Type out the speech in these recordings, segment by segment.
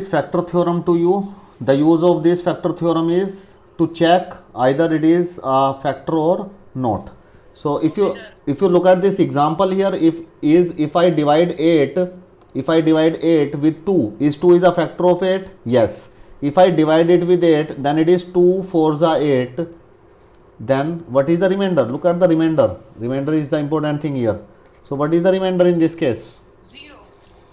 this factor theorem to you. The use of this factor theorem is to check either it is a factor or not. So if you look at this example here, if I divide 8 with 2, is 2 is a factor of 8? Yes. If I divide it with 8, then it is 2 4s are 8. Then what is the remainder? Look at the remainder. Remainder is the important thing here. So what is the remainder in this case? 0.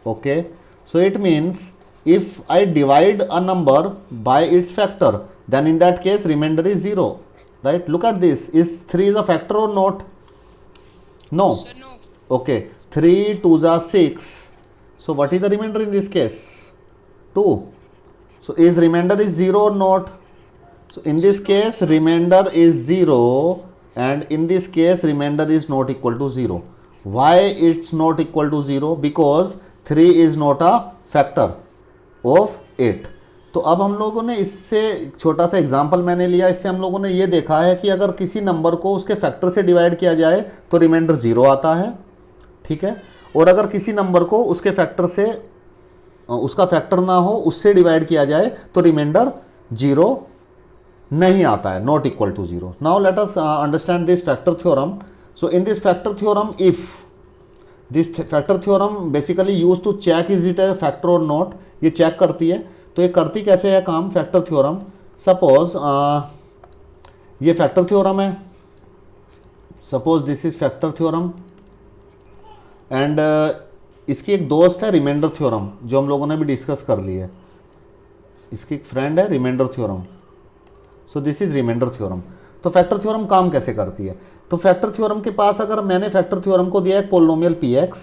Okay. So it means if I divide a number by its factor, then in that case remainder is 0. Right? Look at this. Is 3 is a factor or not? No. So no. Okay. 3 2s are 6. So what is the remainder in this case? 2. So is remainder is 0 or not? So in this case remainder is 0, and in this case remainder is not equal to 0. Why it's not equal to 0? Because 3 is not a factor of 8. तो अब हम लोगों ने इससे छोटा सा example मैंने लिया, इससे हम लोगों ने ये देखा है कि अगर किसी नंबर को उसके फैक्टर से डिवाइड किया जाए तो रिमाइंडर 0 आता है, ठीक है, और अगर किसी नंबर को उसके फैक्टर से उसका फैक्टर ना हो उससे डिवाइड किया जाए तो रिमाइंडर 0 नहीं आता है, not equal to 0. Now let us understand this factor theorem. So in this factor theorem, if this factor theorem basically use to check is it a factor और नॉट, ये चेक करती है. तो ये करती कैसे है काम फैक्टर थ्योरम? सपोज ये फैक्टर थ्योरम है, suppose this is factor theorem, and इसकी एक दोस्त है रिमाइंडर थ्योरम, जो हम लोगों ने भी डिस्कस कर ली है. इसकी एक फ्रेंड है reminder theorem. So this is reminder theorem. तो फैक्टर थ्योरम काम कैसे करती है? तो फैक्टर थ्योरम के पास अगर मैंने फैक्टर थ्योरम को दिया एक पोलिनोमियल px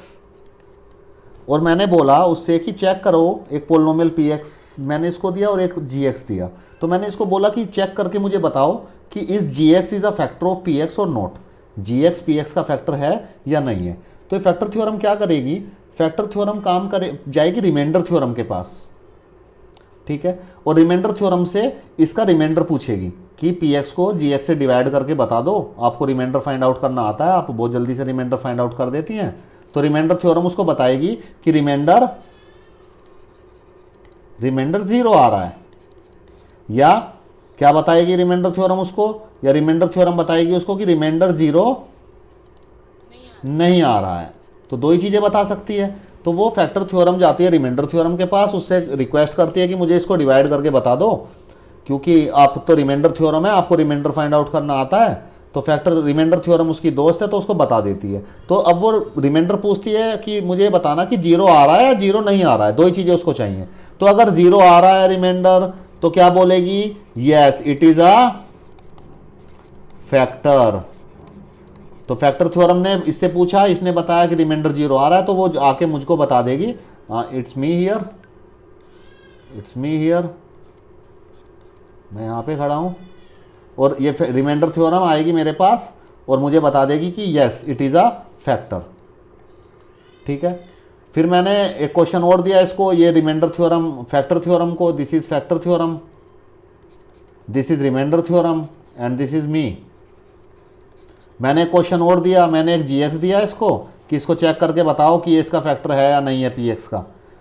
और मैंने बोला उससे कि चेक करो एक पोलिनोमियल px, मैंने इसको दिया और एक gx दिया, तो मैंने इसको बोला कि चेक करके मुझे बताओ कि इस gx is a factor of px और नॉट, gx px का फैक्टर है या नहीं है. तो ये फैक्टर थ्योरम क्या करेगी? फैक्टर थ्योरम काम करे जाएगी रिमाइंडर थ्योरम के पास, ठीक है, और रिमाइंडर थ्योरम से इसका रिमाइंडर पूछेगी कि px को gx से डिवाइड करके बता दो. आपको रिमाइंडर फाइंड आउट करना आता है, आप बहुत जल्दी से रिमाइंडर फाइंड आउट कर देती हैं. तो रिमाइंडर थ्योरम उसको बताएगी कि रिमाइंडर 0 आ रहा है, या क्या बताएगी रिमाइंडर थ्योरम उसको? या रिमाइंडर थ्योरम बताएगी उसको कि रिमाइंडर 0 नहीं आ रहा है. तो दो ही चीज़ें बता सकती है. तो वो फैक्टर थ्योरम जाती है रिमाइंडर थ्योरम के पास, उससे रिक्वेस्ट करती है कि मुझे इसको डिवाइड करके बता दो, क्योंकि आप तो रिमाइंडर थ्योरम है, आपको रिमाइंडर फाइंड आउट करना आता है. तो फैक्टर रिमाइंडर थ्योरम उसकी दोस्त है, तो उसको बता देती है. तो अब वो रिमाइंडर पूछती है कि मुझे बताना कि 0 आ रहा है या 0 नहीं आ रहा है, दो ही चीज़ें उसको चाहिए. तो अगर 0 आ रहा है रिमाइंडर, तो क्या बोलेगी? Yes it is a factor. तो फैक्टर थ्योरम ने इससे पूछा, इसने बताया कि रिमाइंडर 0 आ रहा है, तो वो आके मुझको बता देगी it's me here, it's me here, मैं यहाँ पे खड़ा हूँ, और ये रिमाइंडर थ्योरम आएगी मेरे पास और मुझे बता देगी कि yes it is a factor, ठीक है. फिर मैंने एक क्वेश्चन और दिया इसको, ये रिमाइंडर थ्योरम फैक्टर थ्योरम को, this is factor theorem, this is reminder theorem and this is me. मैंने एक क्वेश्चन और दिया, मैंने एक gx दिया इसको कि इसको चेक करके बताओ कि ये इसका फैक्टर है या नहीं है px का.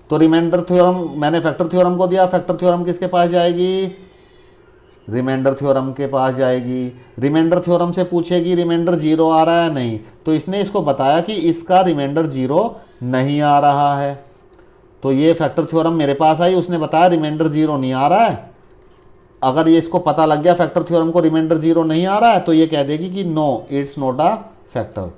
तो रिमाइंडर थ्योरम मैंने फैक्टर थ्योरम को दिया, फैक्टर थ्योरम किसके पास जाएगी? रिमाइंडर थ्योरम के पास जाएगी. रिमाइंडर थ्योरम से पूछेगी रिमाइंडर 0 आ रहा है नहीं, तो इसने इसको बताया कि इसका रिमाइंडर 0 नहीं आ रहा है. तो ये फैक्टर थ्योरम मेरे पास आई, उसने बताया रिमाइंडर 0 नहीं आ रहा है. अगर ये इसको पता लग गया फैक्टर थ्योरम को रिमाइंडर 0 नहीं आ रहा है, तो ये कह देगी कि no it's not a factor,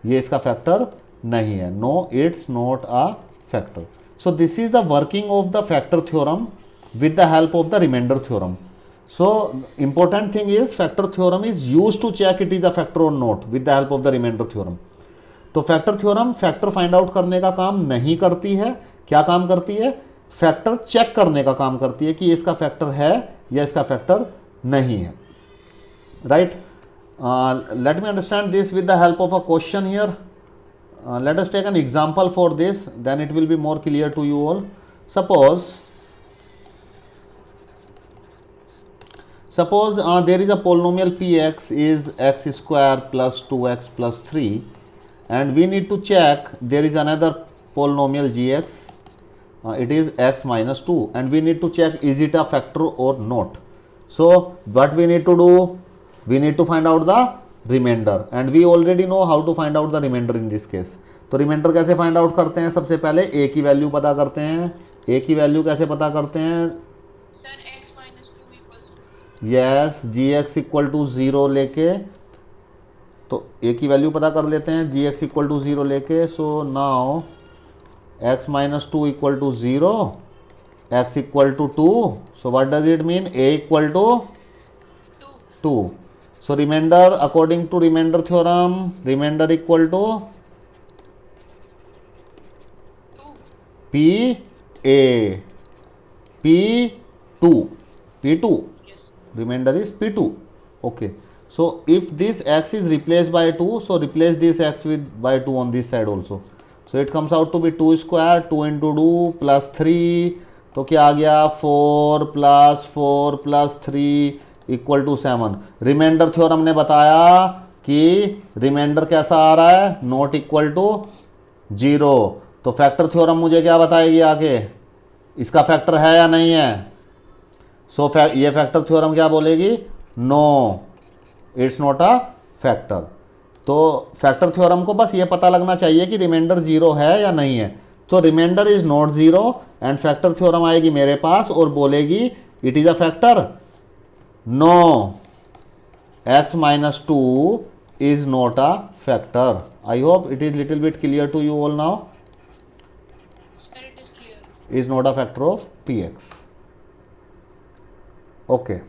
ये इसका फैक्टर नहीं है, no it's not a factor. So this is the working of the factor theorem with the help of the reminder theorem. So important thing is factor theorem is used to check it is a factor or not with the help of the remainder theorem. तो factor theorem factor find out करने का काम नहीं करती है. क्या काम करती है? फैक्टर चेक करने का काम करती है कि इसका फैक्टर है या इसका फैक्टर नहीं है. Right, let me understand this with the help of a question here. Let us take an example for this, then it will be more clear to you all. Suppose there is a polynomial px is x square plus 2x plus 3, and we need to check there is another polynomial gx it is x minus 2 and we need to check is it a factor or not. So what we need to do, we need to find out the remainder and we already know how to find out the remainder in this case. तो reminder कैसे find out करते हैं, सबसे पहले a की value पता करते हैं. a की वैल्यू कैसे पता करते हैं sir x minus 2 equals yes जी एक्स इक्वल टू ज़ीरो लेके, तो a की वैल्यू पता कर लेते हैं जी एक्स इक्वल टू ज़ीरो लेके. So now x minus 2 equal to 0, x equal to 2. So what does it mean? A equal to 2. So remainder, according to remainder theorem, remainder equal to 2. P A P2 P2. Yes. Remainder is P2. Okay. So if this x is replaced by 2, so replace this x with by 2 on this side also. So it comes out to be 2 square, 2 into 2 plus 3. तो क्या आ गया 4 plus 3 equal to 7. Reminder theorem ने बताया कि reminder कैसा आ रहा है, not equal to 0. तो फैक्टर थ्योरम मुझे क्या बताएगी आगे, इसका फैक्टर है या नहीं है. सो ये फैक्टर थ्योरम क्या बोलेगी, no it's not a factor. तो फैक्टर थ्योरम को बस ये पता लगना चाहिए कि रिमाइंडर 0 है या नहीं है. तो reminder is not 0 and factor theorem आएगी मेरे पास और बोलेगी it is a factor. No x minus 2 is not a factor. I hope it is little bit clear to you all now. Sir, it is clear. Is not a factor of px. Okay.